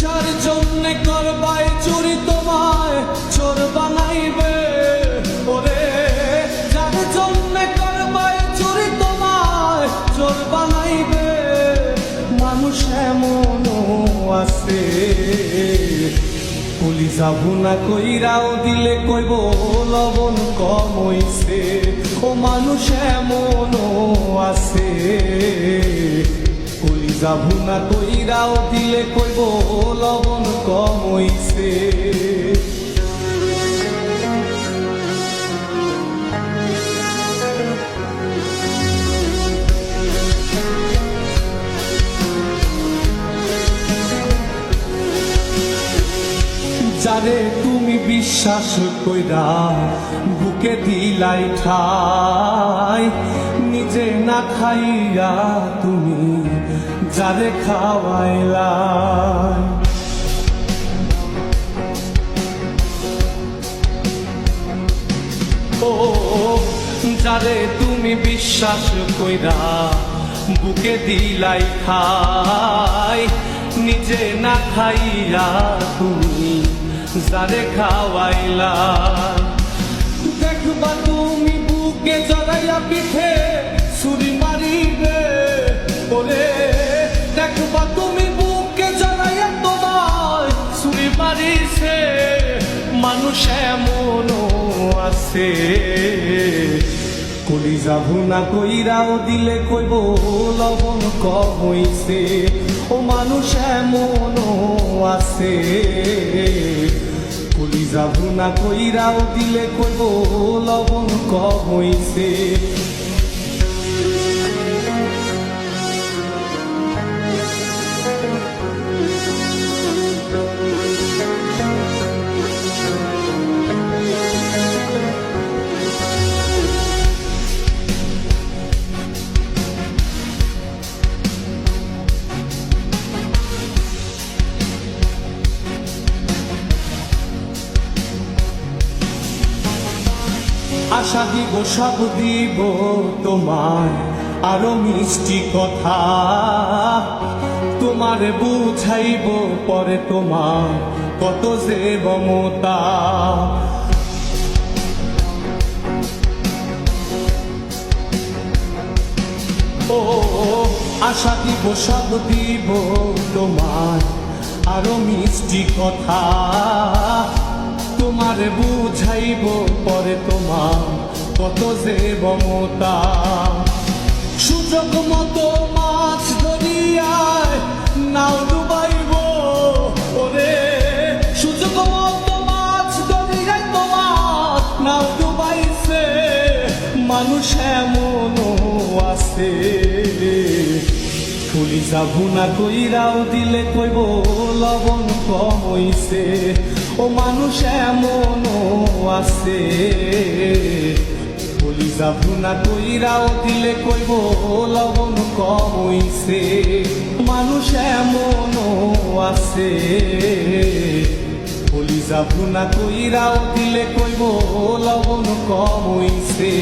যার জন্যে করবাই চুরি তোমায় চোর বানাইবে, ওরে যার জন্যে করবাই চুরি তোমায় চোর বানাইবে। মানুষ এমনও আছে কলিজা ভুনা কইরাও দিলে কইব লবণ কম হইছে। ও মানুষ এমনও আছে কলিজা ভুনা কইরাও দিলে কইব লবণ কম হইছে। যারে তুমি বিশ্বাস কইরা বুকে দিলাই ঠাই, নিজে না খাইয়া তুমি যারে খাওয়াইলা। ও যারে তুমি বিশ্বাস কইরা বুকে দিলাই খাই, নিজে না খাইয়া তুমি যারে খাওয়াইলা। দেখবা তুমি বুকে জড়াইয়া পিঠে ছুরি মারিবে, ওরে দেখবা তুমি বুকে জড়াইয়া তোমায় ছুরি মারিছে। মানুষ এমনও আছে কলিজা ভুনা কইরাও দিলে কইব লবণ কম হইছে। ও মানুষ এমনও আছে কলিজা ভুনা কইরাও দিলে কইব লবণ কম হইছে। আশা দিব সব দিব তোমায় আরো মিষ্টি কথা, তোমারে বুঝাইব পরে তোমার কত যে মমতা। ও আশা দিব সব দিব তোমায় আরো মিষ্টি কথা, তোমারে বুঝাইব পরে তোমার কত যে মমতা। সুযোগ মতো মাছ ধরিয়ায় নাও ডুবাইব, ওরে সুযোগ মতো মাছ ধরিয়ায় তোমার নাও ডুবাইছে। মানুষ এমনও আছে কলিজা ভুনা কইরাও দিলে কইব লবণ কম হইছে। ও মানুষ এমনও আছে কলিজা ভুনা কইরাও দিলে কইব লবণ কম হইছে। মানুষ এমনও আছে কলিজা ভুনা কইরাও দিলে কইব লবণ কম হইছে।